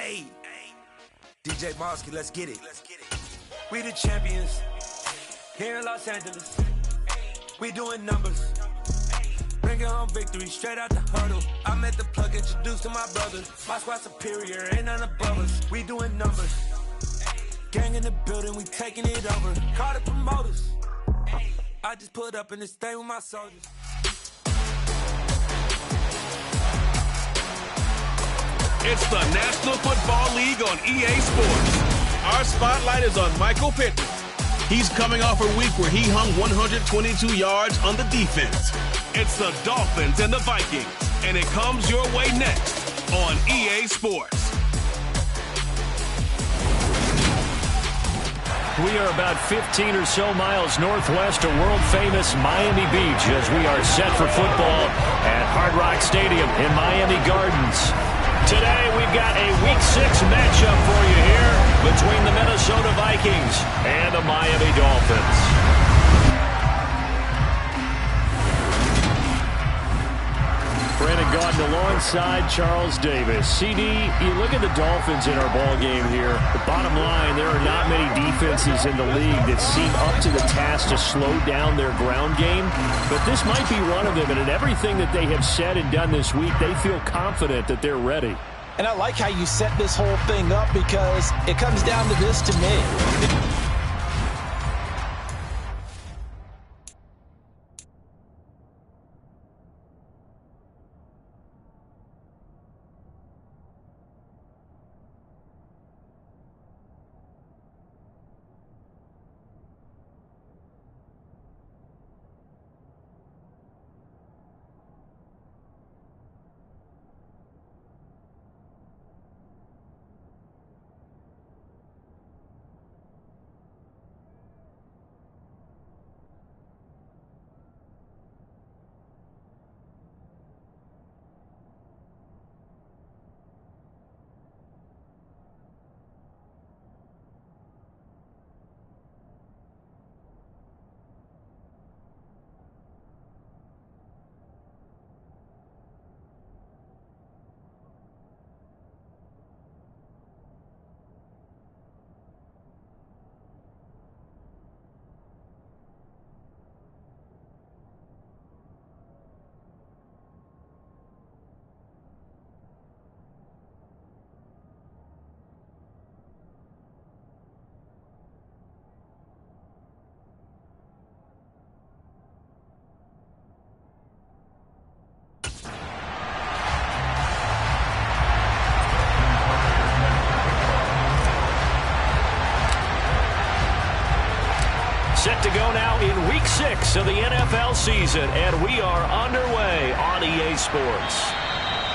Hey, DJ Mosky, let's get it. We the champions here in Los Angeles. We doing numbers. Bringing home victory straight out the huddle. I met the plug, introduced to my brothers. My squad superior, ain't none above us. We doing numbers. Gang in the building, we taking it over. Call the promoters. I just put up in this thing with my soldiers. It's the National Football League on EA Sports. Our spotlight is on Michael Pittman. He's coming off a week where he hung 122 yards on the defense. It's the Dolphins and the Vikings, and it comes your way next on EA Sports. We are about 15 or so miles northwest of world-famous Miami Beach as we are set for football at Hard Rock Stadium in Miami Gardens. Today, we've got a Week 6 matchup for you here between the Minnesota Vikings and the Miami Dolphins. Brandon Gaudin alongside Charles Davis. CD, you look at the Dolphins in our ball game here. The bottom line, there are not many defenses in the league that seem up to the task to slow down their ground game. But this might be one of them. And in everything that they have said and done this week, they feel confident that they're ready. And I like how you set this whole thing up because it comes down to this to me. Set to go now in Week 6 of the NFL season, and we are underway on EA Sports.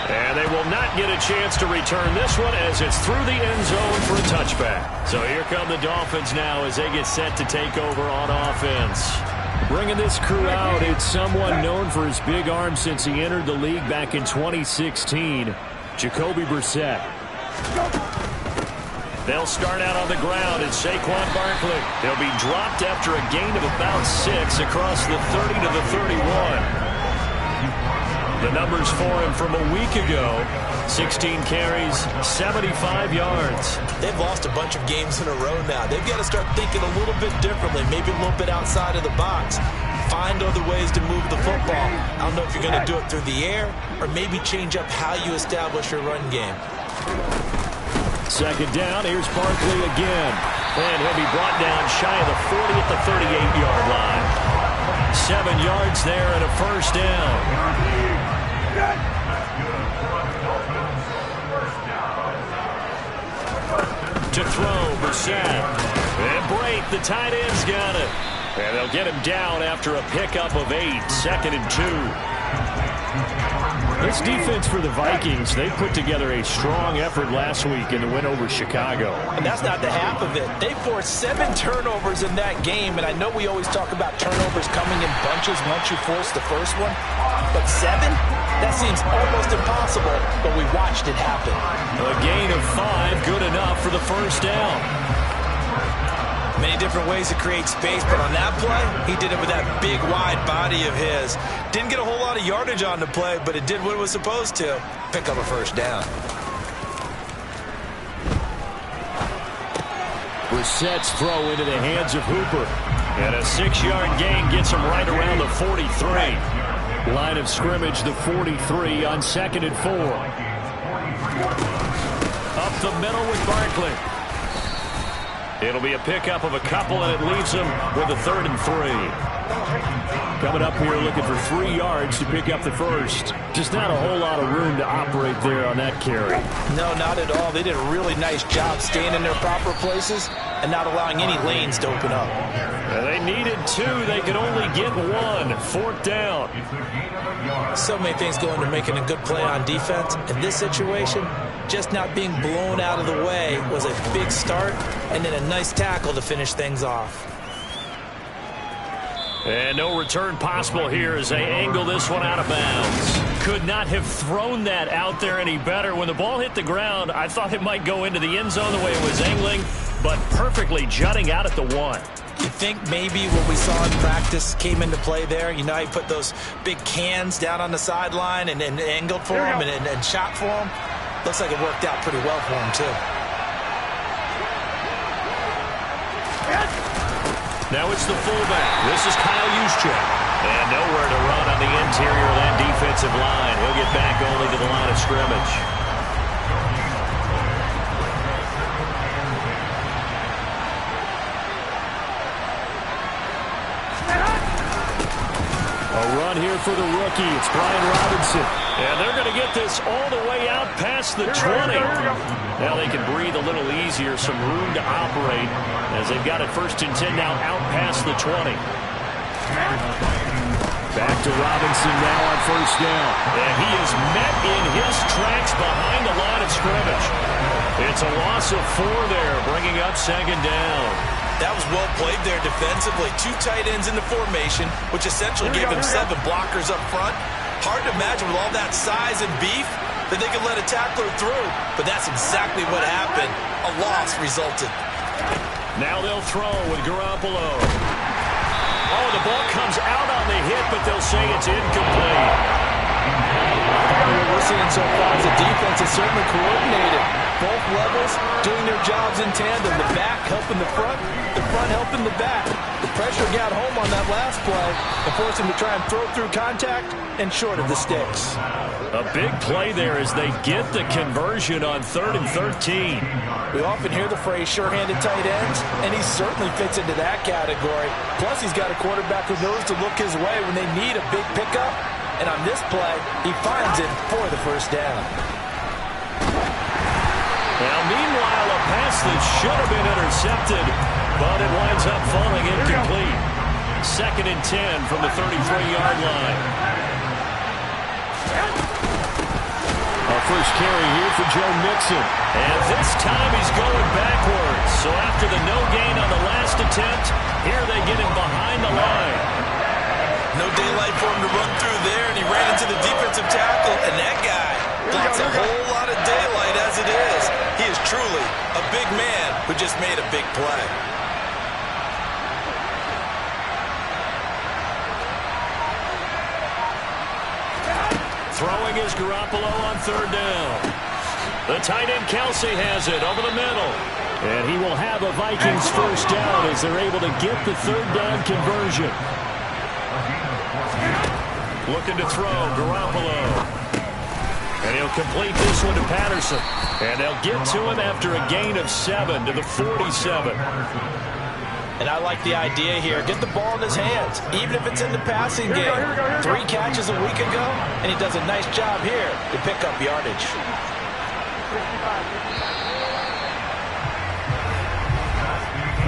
And they will not get a chance to return this one as it's through the end zone for a touchback. So here come the Dolphins now as they get set to take over on offense. Bringing this crew out, it's someone known for his big arm since he entered the league back in 2016, Jacoby Brissett. They'll start out on the ground, and Saquon Barkley. He'll be dropped after a gain of about 6 across the 30 to the 31. The numbers for him from a week ago, 16 carries, 75 yards. They've lost a bunch of games in a row now. They've got to start thinking a little bit differently, maybe a little bit outside of the box. Find other ways to move the football. I don't know if you're going to do it through the air or maybe change up how you establish your run game. Second down, here's Barkley again. And he'll be brought down shy of the 40 at the 38-yard line. 7 yards there and a first down. To throw, Brissett. And Brate, the tight end's got it. And they'll get him down after a pickup of 8, 2nd and 2. This defense for the Vikings, they put together a strong effort last week in the win over Chicago. And that's not the half of it. They forced 7 turnovers in that game, and I know we always talk about turnovers coming in bunches once you force the first one, but 7? That seems almost impossible, but we watched it happen. A gain of 5, good enough for the first down. Many different ways to create space, but on that play, he did it with that big, wide body of his. Didn't get a whole lot of yardage on the play, but it did what it was supposed to. Pick up a first down. Brissett's throw into the hands of Hooper. And a 6-yard gain gets him right around the 43. Line of scrimmage, the 43 on 2nd and 4. Up the middle with Barkley. It'll be a pickup of a couple, and it leaves him with a 3rd and 3. Coming up here looking for 3 yards to pick up the first. Just not a whole lot of room to operate there on that carry. No, not at all. They did a really nice job staying in their proper places and not allowing any lanes to open up. They needed 2. They could only get 1. 4th down. So many things go into making a good play on defense. In this situation, just not being blown out of the way was a big start, and then a nice tackle to finish things off. And no return possible here as they angle this one out of bounds. Could not have thrown that out there any better. When the ball hit the ground, I thought it might go into the end zone the way it was angling, but perfectly jutting out at the 1. You think maybe what we saw in practice came into play there? You know, he put those big cans down on the sideline and angled for him and shot for him. Looks like it worked out pretty well for him, too. Now it's the fullback. This is Kyle Juszczyk. And nowhere to run on the interior of that defensive line. He'll get back only to the line of scrimmage. A run here for the rookie. It's Brian Robinson. And they're going to get this all the way out past the 20. Now they can breathe a little easier, some room to operate as they've got it 1st and 10 now out past the 20. Back to Robinson now on 1st down. And he is met in his tracks behind the line of scrimmage. It's a loss of 4 there, bringing up 2nd down. That was well played there defensively. 2 tight ends in the formation, which essentially gave him 7 blockers up front. Hard to imagine with all that size and beef that they could let a tackler through, but that's exactly what happened. A loss resulted. Now they'll throw with Garoppolo. Oh, the ball comes out on the hit, but they'll say it's incomplete. What we're seeing so far is the defense is certainly coordinated. Both levels doing their jobs in tandem. The back helping the front helping the back. The pressure got home on that last play and forced him to try and throw through contact and short of the sticks. A big play there as they get the conversion on 3rd and 13. We often hear the phrase sure-handed tight ends, and he certainly fits into that category. Plus, he's got a quarterback who knows to look his way when they need a big pickup. And on this play, he finds it for the 1st down. Now, meanwhile, a pass that should have been intercepted, but it winds up falling incomplete. 2nd and 10 from the 33-yard line. Our first carry here for Joe Mixon. And this time he's going backwards. So after the no gain on the last attempt, here they get him behind the line. No daylight for him to run through there, and he ran into the defensive tackle, and that guy blocks a whole lot of daylight as it is. He is truly a big man who just made a big play. Throwing is Garoppolo on 3rd down. The tight end Kelsey has it over the middle. And he will have a Vikings 1st down as they're able to get the 3rd down conversion. Looking to throw, Garoppolo. And he'll complete this one to Patterson. And they'll get to him after a gain of 7 to the 47. And I like the idea here. Get the ball in his hands, even if it's in the passing game. 3 catches a week ago, and he does a nice job here to pick up yardage.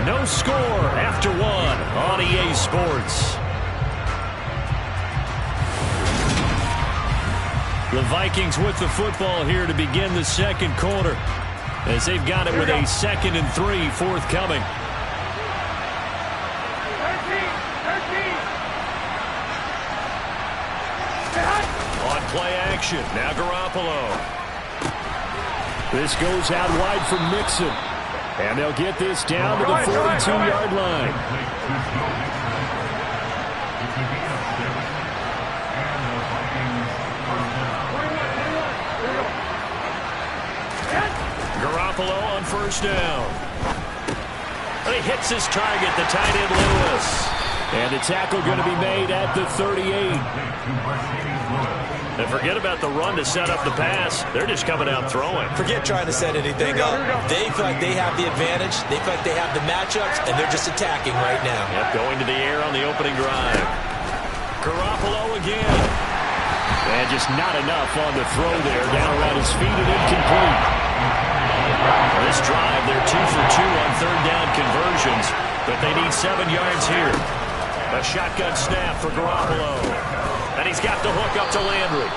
No score after 1 on EA Sports. The Vikings with the football here to begin the 2nd quarter, as they've got it with a 2nd and 3 forthcoming. On play action, now Garoppolo. This goes out wide for Mixon. And they'll get this down to the 42-yard line. Garoppolo on 1st down. And he hits his target, the tight end Lewis. And the tackle going to be made at the 38. And forget about the run to set up the pass. They're just coming out throwing. Forget trying to set anything up. They feel like they have the advantage. They feel like they have the matchups, and they're just attacking right now. Yep, going to the air on the opening drive. Garoppolo again. And just not enough on the throw there. Down around his feet and incomplete. This drive, they're 2 for 2 on third down conversions, but they need 7 yards here. A shotgun snap for Garoppolo. And he's got the hook up to Landry.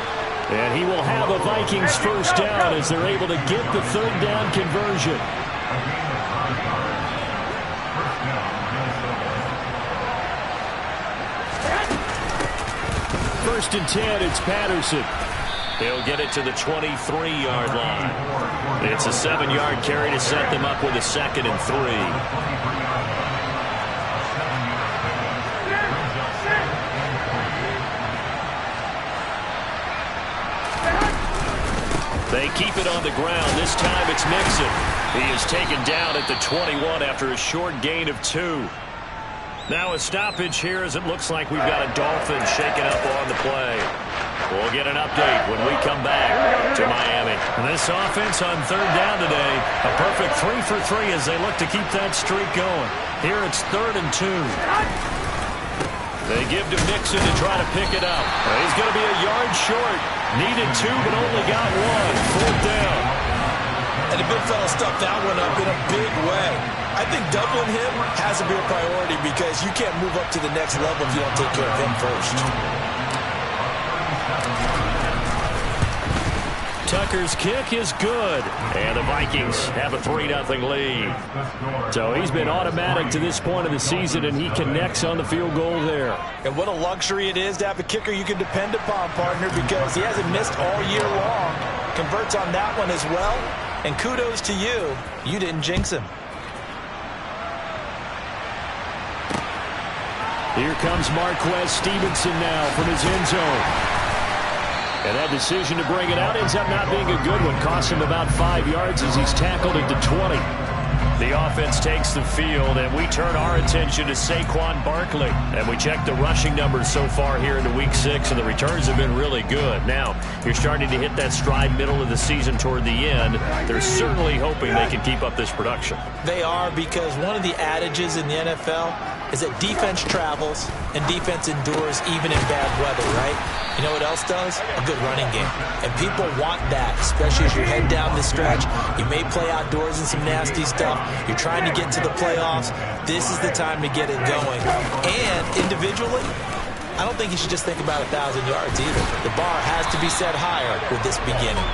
And he will have a Vikings first down as they're able to get the third down conversion. First and 10, it's Patterson. He'll get it to the 23-yard line. It's a 7-yard carry to set them up with a 2nd and 3. They keep it on the ground. This time it's Mixon. He is taken down at the 21 after a short gain of 2. Now a stoppage here as it looks like we've got a Dolphin shaking up on the play. We'll get an update when we come back to Miami. And this offense on third down today, a perfect 3 for 3 as they look to keep that streak going. Here it's 3rd and 2. They give to Mixon to try to pick it up. He's going to be a yard short. Needed 2, but only got 1. 4th down. And the big fella stuffed that one up in a big way. I think doubling him has to be a priority because you can't move up to the next level if you don't take care of him first. Tucker's kick is good. And the Vikings have a 3-0 lead. So he's been automatic to this point of the season, and he connects on the field goal there. And what a luxury it is to have a kicker you can depend upon, partner, because he hasn't missed all year long. Converts on that one as well. And kudos to you. You didn't jinx him. Here comes Marquez Stevenson now from his end zone. And that decision to bring it out ends up not being a good one. Costs him about 5 yards as he's tackled at the 20. The offense takes the field, and we turn our attention to Saquon Barkley. And we check the rushing numbers so far here into Week 6, and the returns have been really good. Now, you're starting to hit that stride middle of the season toward the end. They're certainly hoping they can keep up this production. They are, because one of the adages in the NFL is that defense travels and defense endures even in bad weather, right? You know what else does? A good running game. And people want that, especially as you're heading down this stretch. You may play outdoors in some nasty stuff. You're trying to get to the playoffs. This is the time to get it going. And individually, I don't think you should just think about 1,000 yards either. The bar has to be set higher with this beginning.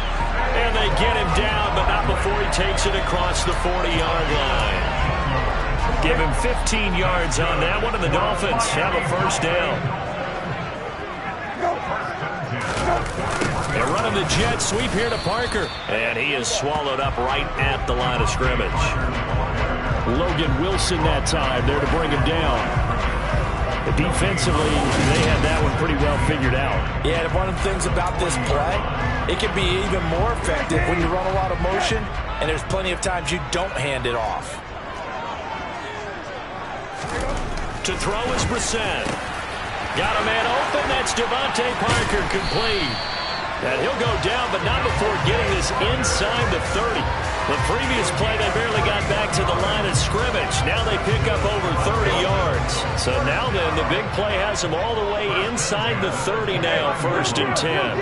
And they get him down, but not before he takes it across the 40-yard line. Give him 15 yards on that one, and the Dolphins have a first down. They're running the jet sweep here to Parker. And he is swallowed up right at the line of scrimmage. Logan Wilson that time there to bring him down. But defensively, they had that one pretty well figured out. Yeah, and one of the things about this play, it can be even more effective when you run a lot of motion, and there's plenty of times you don't hand it off. To throw is Brissett. Got a man open. That's Devontae Parker, complete. And he'll go down, but not before getting this inside the 30. The previous play, they barely got back to the line of scrimmage. Now they pick up over 30 yards. So now then, the big play has them all the way inside the 30 now, 1st and 10.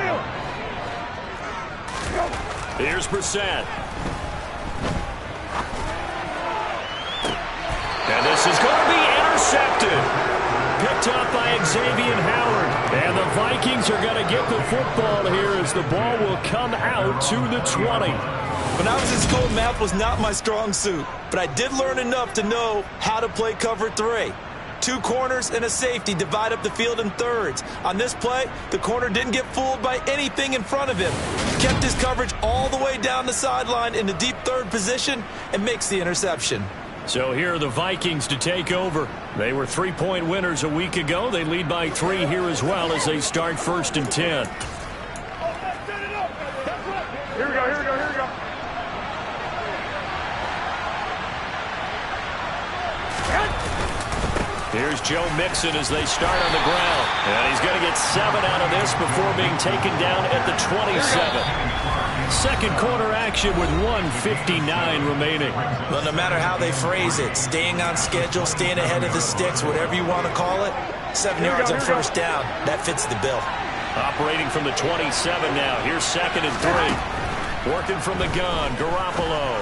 Here's Brissett. And this is going to be intercepted. Picked up by Xavier Howard. And the Vikings are going to get the football here as the ball will come out to the 20. When I was in school, math was not my strong suit. But I did learn enough to know how to play cover 3. 2 corners and a safety divide up the field in thirds. On this play, the corner didn't get fooled by anything in front of him. Kept his coverage all the way down the sideline in the deep third position and makes the interception. So here are the Vikings to take over. They were 3-point winners a week ago. They lead by 3 here as well as they start 1st and 10. Here we go. Here's Joe Mixon as they start on the ground. And he's going to get 7 out of this before being taken down at the 27. Second quarter action with 1:59 remaining. Well, no matter how they phrase it, staying on schedule, staying ahead of the sticks, whatever you want to call it, 7 yards on first down, that fits the bill. Operating from the 27 now. Here's 2nd and 3. Working from the gun, Garoppolo.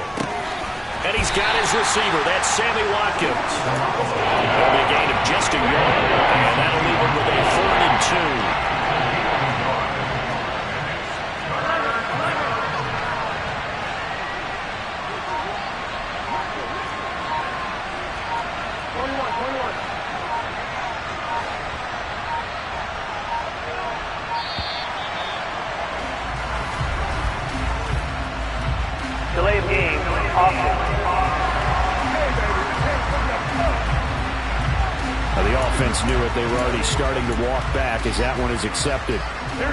And he's got his receiver. That's Sammy Watkins. That'll be a gain of just a yard. And that'll leave him with a 3rd and 2. Delay of game, The offense knew it. They were already starting to walk back as that one is accepted.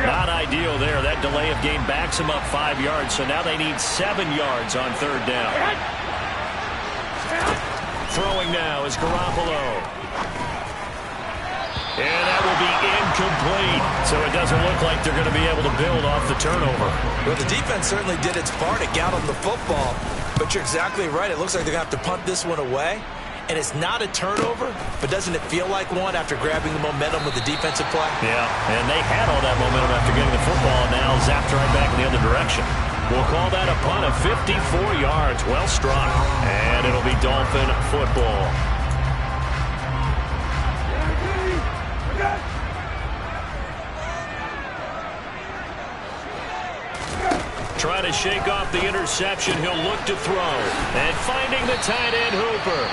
Not ideal there. That delay of game backs them up 5 yards, so now they need 7 yards on 3rd down. Throwing now is Garoppolo. And that will be incomplete. So it doesn't look like they're going to be able to build off the turnover. Well, the defense certainly did its part. It got them the football. But you're exactly right. It looks like they're going to have to punt this one away. And it's not a turnover, but doesn't it feel like one after grabbing the momentum with the defensive play? Yeah, and they had all that momentum after getting the football, and now zapped right back in the other direction. We'll call that a punt of 54 yards. Well struck. And it'll be Dolphin football. Trying to shake off the interception. He'll look to throw. And finding the tight end, Hooper.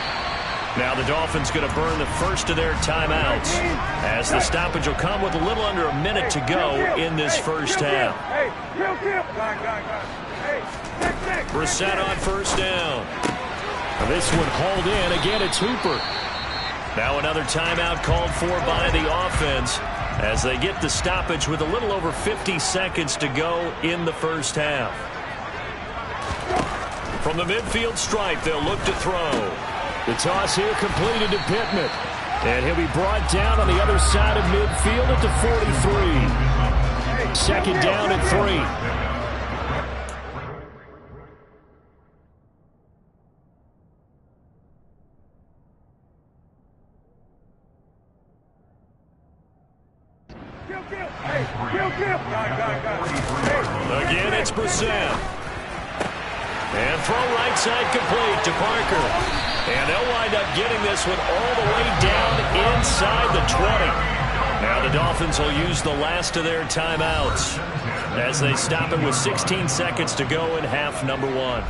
Now the Dolphins going to burn the first of their timeouts, as the stoppage will come with a little under a minute to go in this first half. Brissett on first down. This one hauled in. Again, it's Hooper. Now another timeout called for by the offense as they get the stoppage with a little over 50 seconds to go in the first half. From the midfield stripe, they'll look to throw. The toss here completed to Pittman. And he'll be brought down on the other side of midfield at the 43. Second down and 3. Again, it's Brissett. And throw right side complete to Parker. And they'll wind up getting this one all the way down inside the 20. Now the Dolphins will use the last of their timeouts as they stop it with 16 seconds to go in half number 1.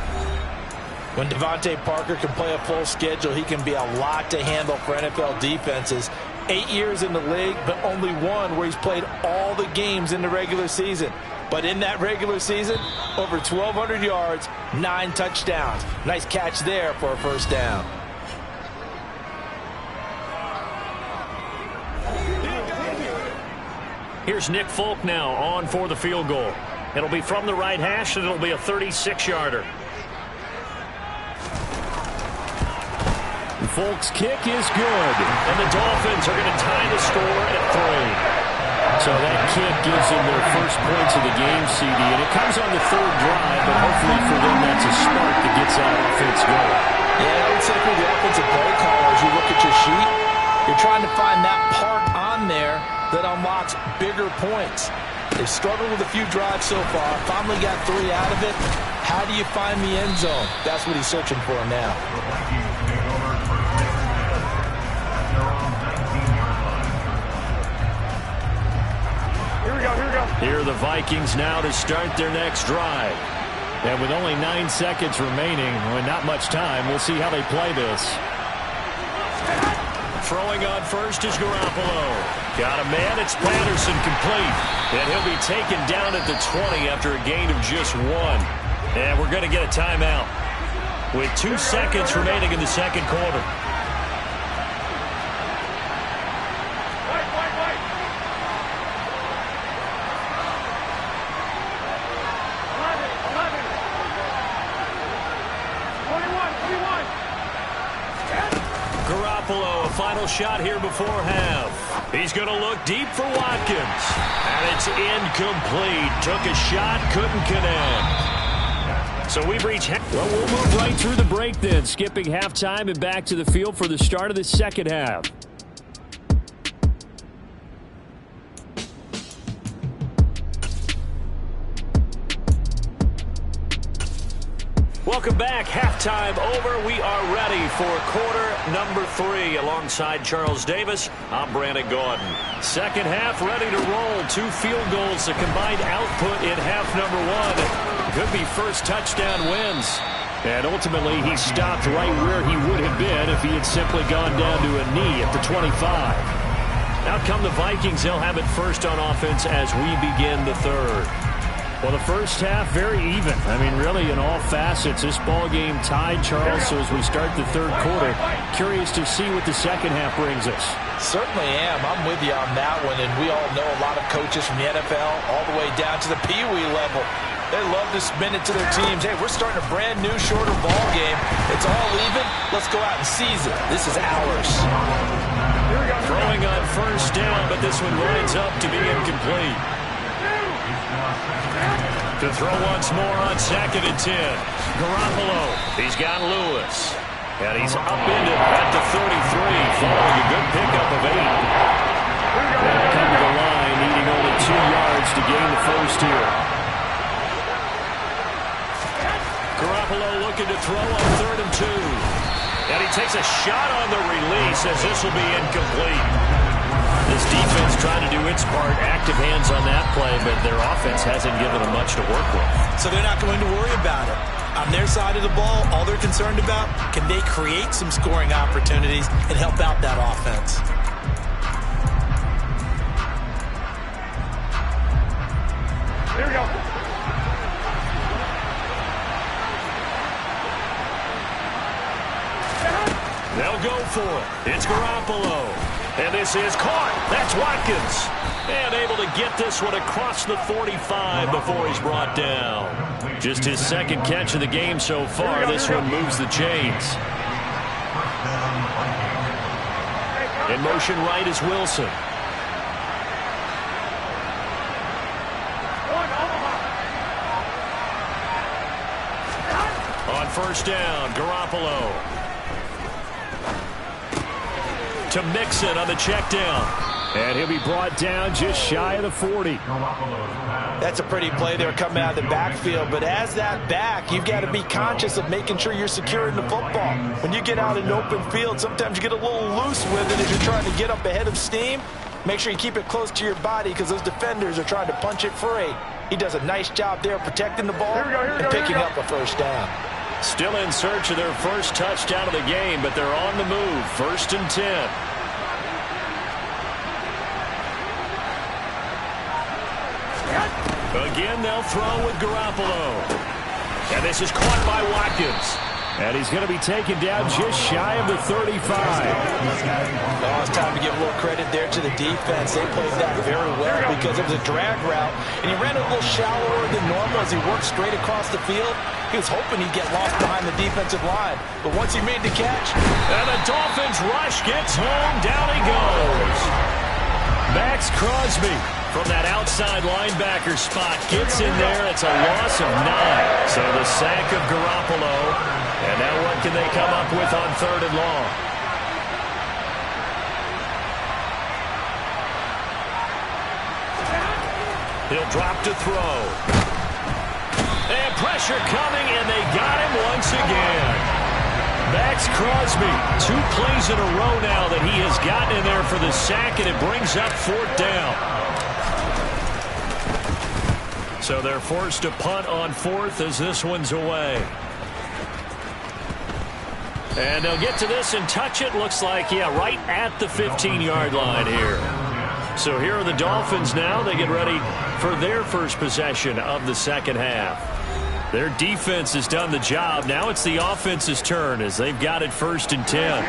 When Devontae Parker can play a full schedule, he can be a lot to handle for NFL defenses. 8 years in the league, but only one where he's played all the games in the regular season. But in that regular season, over 1,200 yards, 9 touchdowns. Nice catch there for a first down. Here's Nick Folk now on for the field goal. It'll be from the right hash, and it'll be a 36-yarder. Folk's kick is good, and the Dolphins are going to tie the score at 3. So that kick gives them their first points of the game, CD, and it comes on the 3rd drive, but hopefully for them that's a spark that gets that offense going. Yeah, I would say for the offensive play caller, as you look at your sheet, you're trying to find that part on there that unlocks bigger points. They've struggled with a few drives so far, finally got 3 out of it. How do you find the end zone? That's what he's searching for now. Here are the Vikings now to start their next drive. And with only 9 seconds remaining, and not much time, we'll see how they play this. Throwing on first is Garoppolo. Got a man, it's Patterson complete. And he'll be taken down at the 20 after a gain of just 1. And we're going to get a timeout with 2 seconds remaining in the second quarter. Garoppolo, a final shot here before half. He's going to look deep for Watkins. And it's incomplete. Took a shot, couldn't connect. So we've reached... Well, we'll move right through the break then, skipping halftime and back to the field for the start of the second half. Welcome back. Halftime over. We are ready for quarter number 3. Alongside Charles Davis, I'm Brandon Gaudin. Second half ready to roll. 2 field goals, the combined output in half number 1. Could be first touchdown wins. And ultimately, he stopped right where he would have been if he had simply gone down to a knee at the 25. Out come the Vikings. They'll have it first on offense as we begin the third. Well, the first half, very even. I mean, really, in all facets, this ball game tied, Charles. So as we start the third quarter, curious to see what the second half brings us. Certainly am. I'm with you on that one. And we all know a lot of coaches from the NFL all the way down to the Pee Wee level. They love to spin it to their teams. Hey, we're starting a brand new, shorter ball game. It's all even. Let's go out and seize it. This is ours. Throwing on first down, but this one winds up to be incomplete. To throw once more on 2nd and 10. Garoppolo. He's got Lewis. And he's up into at the 33, following a good pickup of 8. And come to the line, needing only 2 yards to gain the first here. Garoppolo looking to throw on 3rd and 2. And he takes a shot on the release as this will be incomplete. This defense trying to do its part, active hands on that play, but their offense hasn't given them much to work with. So they're not going to worry about it. On their side of the ball, all they're concerned about, can they create some scoring opportunities and help out that offense? Here we go. They'll go for it. It's Garoppolo. And this is caught. That's Watkins. And able to get this one across the 45 before he's brought down. Just his second catch of the game so far. This one moves the chains. In motion right is Wilson. On first down, Garoppolo. To Mixon on the check down. And he'll be brought down just shy of the 40. That's a pretty play there coming out of the backfield. But as that back, you've got to be conscious of making sure you're securing the football. When you get out in an open field, sometimes you get a little loose with it as you're trying to get up ahead of steam. Make sure you keep it close to your body because those defenders are trying to punch it free. He does a nice job there protecting the ball and picking up a first down. Still in search of their first touchdown of the game, but they're on the move. 1st and 10. Again, they'll throw with Garoppolo. And this is caught by Watkins. And he's going to be taken down just shy of the 35. Oh, it's time to give a little credit there to the defense. They played that very well because it was a drag route. And he ran a little shallower than normal as he worked straight across the field. He was hoping he'd get lost behind the defensive line. But once he made the catch... And the Dolphins rush gets home. Down he goes. Max Crosby from that outside linebacker spot gets in there. It's a loss of 9. So the sack of Garoppolo. And now what can they come up with on 3rd and long? He'll drop to throw. And pressure coming, and they got him once again. Max Crosby, 2 plays in a row now that he has gotten in there for the sack, and it brings up 4th down. So they're forced to punt on 4th as this one's away. And they'll get to this and touch it. Looks like, yeah, right at the 15-yard line here. So here are the Dolphins now. They get ready for their first possession of the second half. Their defense has done the job. Now it's the offense's turn as they've got it 1st and 10.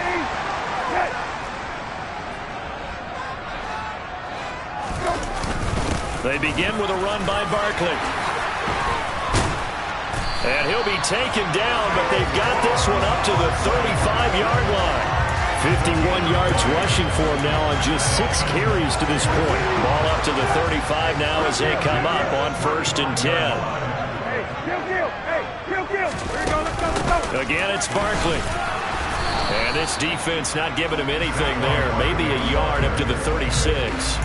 They begin with a run by Barkley. And he'll be taken down, but they've got this one up to the 35-yard line. 51 yards rushing for him now on just 6 carries to this point. Ball up to the 35 now as they come up on 1st and 10. Hey, kill. Hey, kill. Here we go. Let's go. Again, it's Barkley. And this defense not giving him anything there. Maybe a yard up to the 36.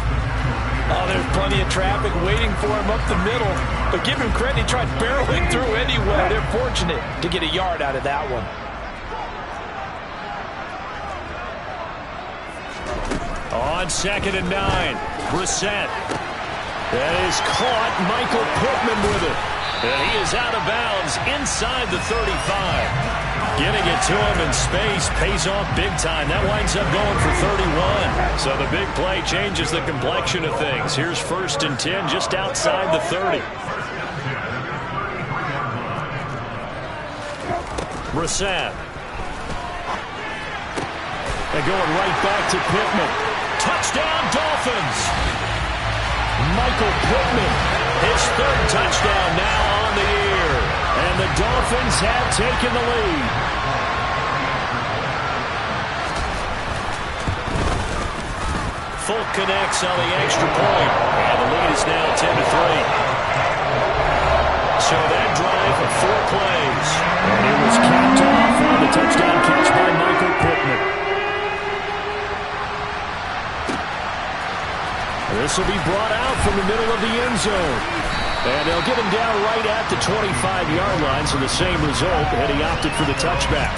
Oh, there's plenty of traffic waiting for him up the middle. But give him credit, he tried barreling through anyway. They're fortunate to get a yard out of that one. On 2nd and 9, Brissett. That is caught. Michael Pittman with it. And he is out of bounds inside the 35. Getting it to him in space pays off big time. That winds up going for 31. So the big play changes the complexion of things. Here's 1st and 10 just outside the 30. Brissett. And going right back to Pittman. Touchdown, Dolphins! Michael Pittman, his 3rd touchdown now on the year. And the Dolphins have taken the lead. Folk connects on the extra point. And the lead is now 10-3. So that drive of 4 plays. And it was capped off on the touchdown catch by Michael Pittman. This will be brought out from the middle of the end zone. And they'll get him down right at the 25-yard line, so the same result, and he opted for the touchback.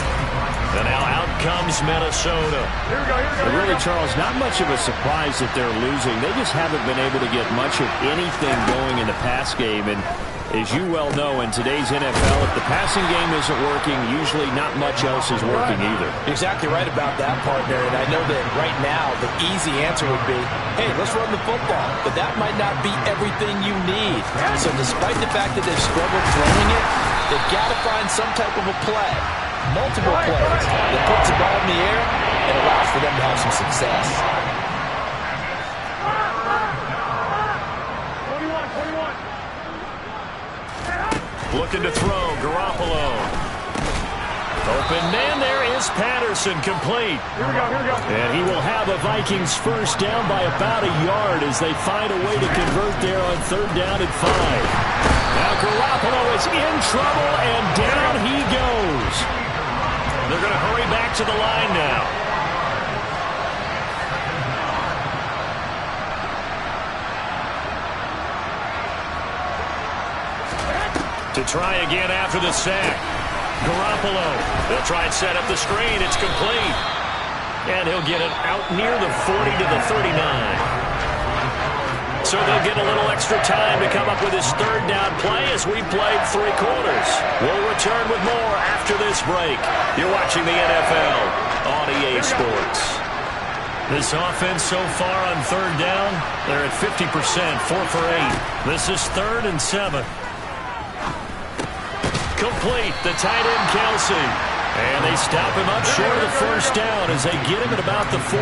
And now out comes Minnesota. Here we go. And really, Charles, not much of a surprise that they're losing. They just haven't been able to get much of anything going in the pass game. And as you well know, in today's NFL, if the passing game isn't working, usually not much else is working either. Exactly right about that, partner. And I know that right now the easy answer would be, hey, let's run the football. But that might not be everything you need. So despite the fact that they've struggled throwing it, they've got to find some type of a play, multiple plays, that puts the ball in the air and allows for them to have some success. 21. Looking to throw, Garoppolo. Open man, there is Patterson, complete. Here we go. And he will have a Vikings 1st down by about a yard as they find a way to convert there on 3rd down and 5. Now Garoppolo is in trouble, and down he goes. They're going to hurry back to the line now. To try again after the sack. Garoppolo. They'll try and set up the screen. It's complete. And he'll get it out near the 40 to the 39. So they'll get a little extra time to come up with his 3rd down play as we played 3 quarters. We'll return with more after this break. You're watching the NFL on EA Sports. This offense so far on 3rd down, they're at 50%, 4 for 8. This is 3rd and 7. Complete, the tight end, Kelsey. And they stop him up short of the 1st down as they get him at about the 43.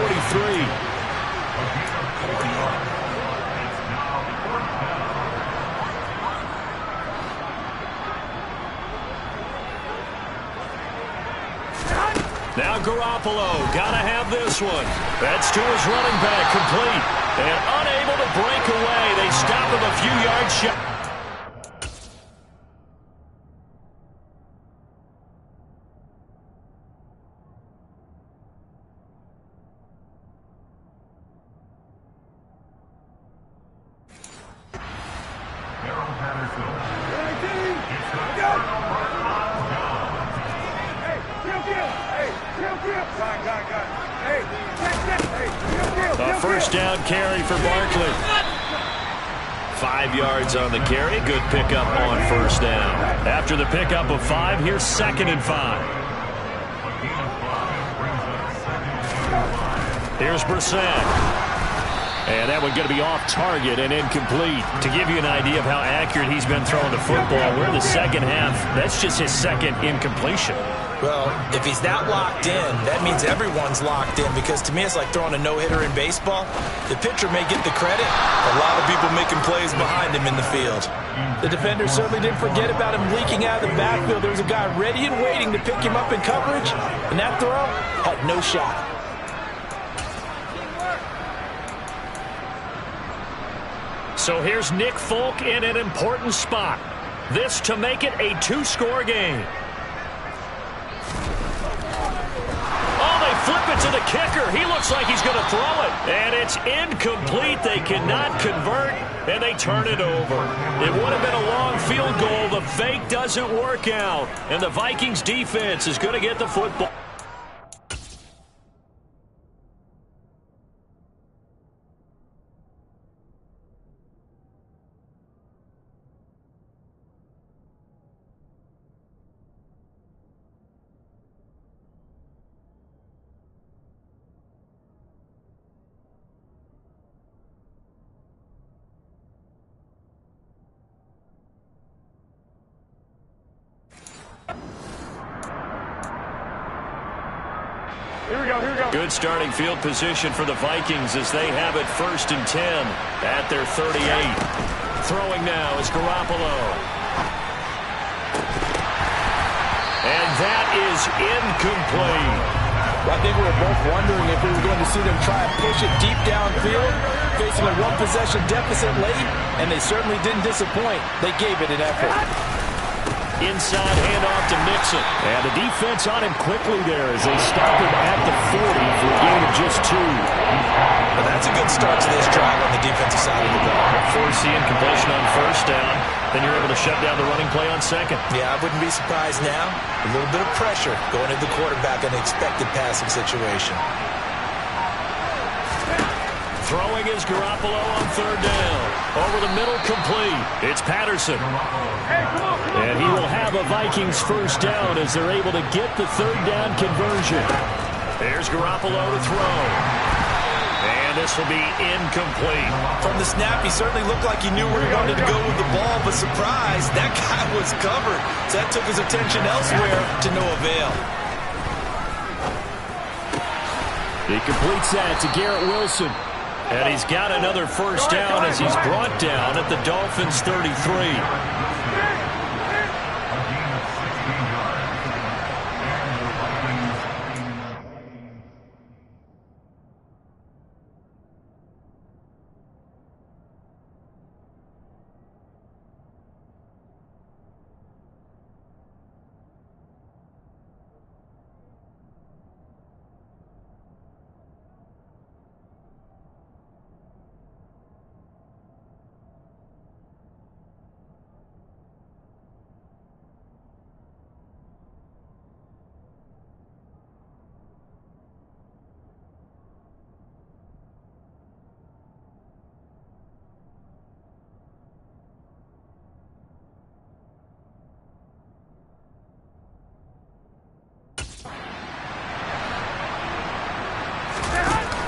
Now Garoppolo, gotta have this one. That's to his running back, complete. And unable to break away. They stop him a few yards shy. A 1st down carry for Barkley. 5 yards on the carry. Good pickup on 1st down. After the pickup of 5, here's 2nd and 5. Here's Brissett. And that one going to be off target and incomplete. To give you an idea of how accurate he's been throwing the football, we're in the 2nd half. That's just his 2nd incompletion. Well, if he's that locked in, that means everyone's locked in, because to me it's like throwing a no-hitter in baseball. The pitcher may get the credit, a lot of people making plays behind him in the field. The defender certainly didn't forget about him leaking out of the backfield. There was a guy ready and waiting to pick him up in coverage, and that throw had no shot. So here's Nick Folk in an important spot. This to make it a 2-score game. Oh, they flip it to the kicker. He looks like he's going to throw it. And it's incomplete. They cannot convert, and they turn it over. It would have been a long field goal. The fake doesn't work out. And the Vikings defense is going to get the football. Good starting field position for the Vikings as they have it 1st and 10 at their 38. Throwing now is Garoppolo. And that is incomplete. I think we were both wondering if we were going to see them try and push it deep downfield, facing a one-possession deficit late, and they certainly didn't disappoint. They gave it an effort. Inside handoff to Mixon. And the defense on him quickly there as they stop him at the 40 for a gain of just 2. Well, that's a good start to this drive on the defensive side of the ball. Forcing completion on 1st down. Then you're able to shut down the running play on 2nd. Yeah, I wouldn't be surprised now. A little bit of pressure going to the quarterback in an expected passing situation. Throwing is Garoppolo on 3rd down. Over the middle, complete. It's Patterson. And he will have a Vikings 1st down as they're able to get the 3rd down conversion. There's Garoppolo to throw. And this will be incomplete. From the snap, he certainly looked like he knew where he wanted to go with the ball, but surprise, that guy was covered. So that took his attention elsewhere to no avail. He completes that to Garrett Wilson. And he's got another 1st down as he's brought down at the Dolphins' 33.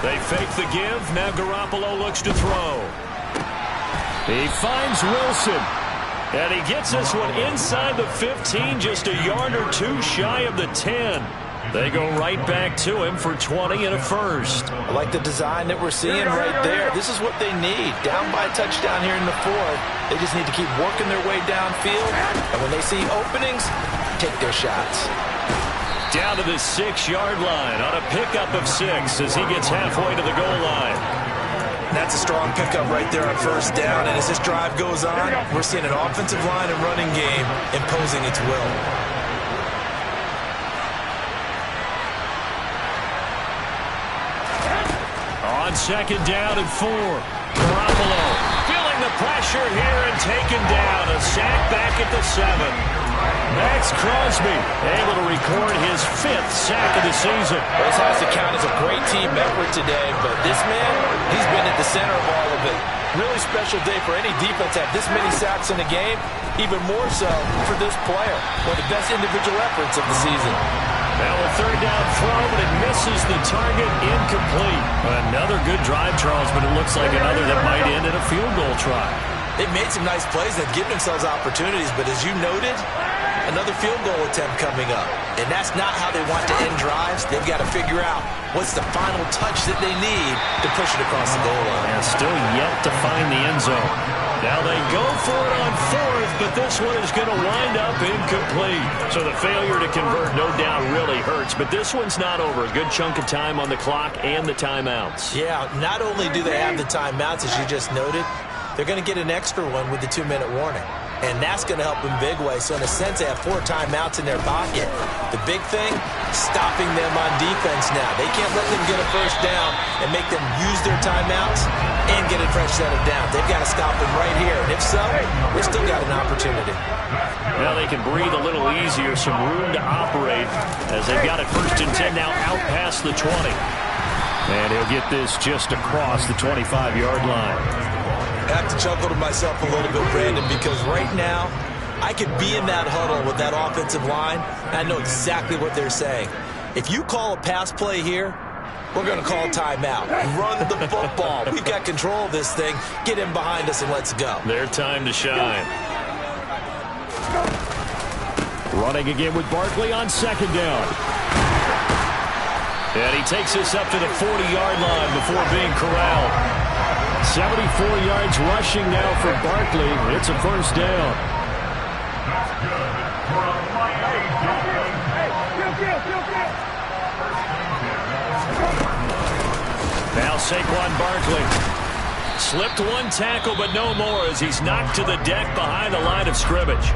They fake the give. Now Garoppolo looks to throw. He finds Wilson. And he gets this one inside the 15, just a yard or 2 shy of the 10. They go right back to him for 20 and a 1st. I like the design that we're seeing right there. This is what they need. Down by a touchdown here in the 4th. They just need to keep working their way downfield. And when they see openings, take their shots. Down to the 6-yard line on a pickup of 6 as he gets halfway to the goal line. That's a strong pickup right there on 1st down. And as this drive goes on, we're seeing an offensive line and running game imposing its will. On 2nd down and 4. Garoppolo feeling the pressure here and taken down. A sack back at the 7. Max Crosby able to record his 5th sack of the season. This has to count as a great team effort today, but this man, he's been at the center of all of it. Really special day for any defense to have this many sacks in a game, even more so for this player. One of the best individual efforts of the season. Now a 3rd down throw, but it misses the target, incomplete. Another good drive, Charles, but it looks like another that might end in a field goal try. They've made some nice plays that give themselves opportunities, but as you noted, another field goal attempt coming up. And that's not how they want to end drives. They've got to figure out what's the final touch that they need to push it across the goal line. And still yet to find the end zone. Now they go for it on 4th, but this one is going to wind up incomplete. So the failure to convert no doubt really hurts, but this one's not over. A good chunk of time on the clock and the timeouts. Yeah, not only do they have the timeouts, as you just noted, they're going to get an extra one with the 2-minute warning. And that's going to help in big way. So in a sense, they have 4 timeouts in their pocket. The big thing, stopping them on defense now. They can't let them get a first down and make them use their timeouts and get a fresh set of downs. They've got to stop them right here. And if so, we've still got an opportunity. Now they can breathe a little easier, some room to operate as they've got it 1st and 10 now out past the 20. And he'll get this just across the 25-yard line. I have to chuckle to myself a little bit, Brandon, because right now I could be in that huddle with that offensive line, and I know exactly what they're saying. If you call a pass play here, we're going to call timeout. Run the football. We've got control of this thing. Get in behind us and let's go. Their time to shine. Running again with Barkley on 2nd down. And he takes this up to the 40-yard line before being corralled. 74 yards rushing now for Barkley. It's a 1st down. Now Saquon Barkley. Slipped 1 tackle, but no more as he's knocked to the deck behind the line of scrimmage.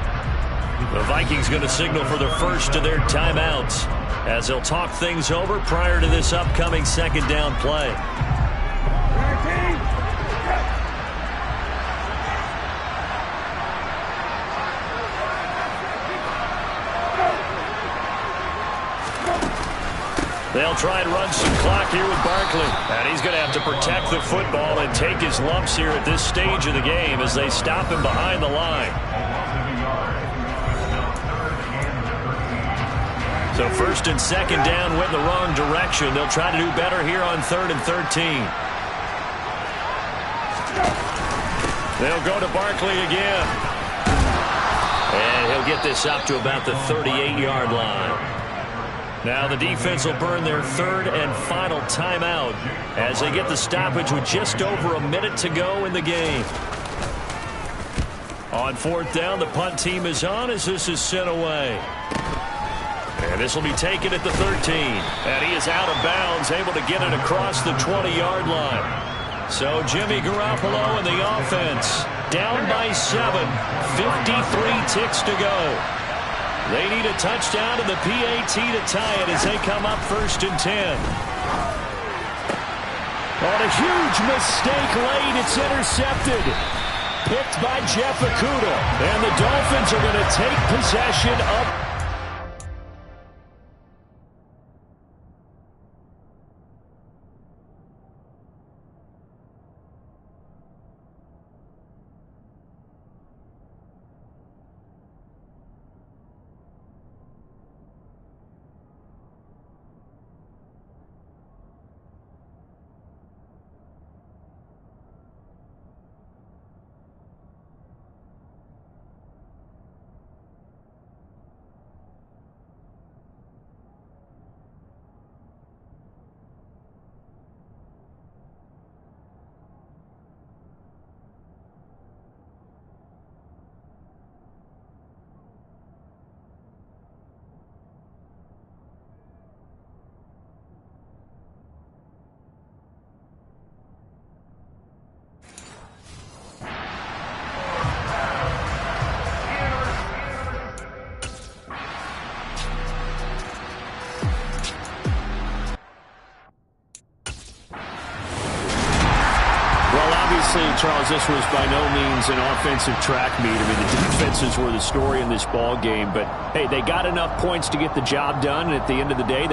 The Vikings going to signal for their first of their timeouts as they'll talk things over prior to this upcoming 2nd down play. They'll try and run some clock here with Barkley. And he's going to have to protect the football and take his lumps here at this stage of the game as they stop him behind the line. So 1st and 2nd down went in the wrong direction. They'll try to do better here on 3rd and 13. They'll go to Barkley again. And he'll get this up to about the 38-yard line. Now the defense will burn their 3rd and final timeout as they get the stoppage with just over a minute to go in the game. On 4th down, the punt team is on as this is sent away. And this will be taken at the 13. And he is out of bounds, able to get it across the 20-yard line. So Jimmy Garoppolo and the offense down by 7. 53 ticks to go. They need a touchdown and the PAT to tie it as they come up 1st and 10. On a huge mistake late, it's intercepted. Picked by Jeff Okudah. And the Dolphins are going to take possession up. Charles, this was by no means an offensive track meet. I mean, the defenses were the story in this ball game, but hey, they got enough points to get the job done, and at the end of the day,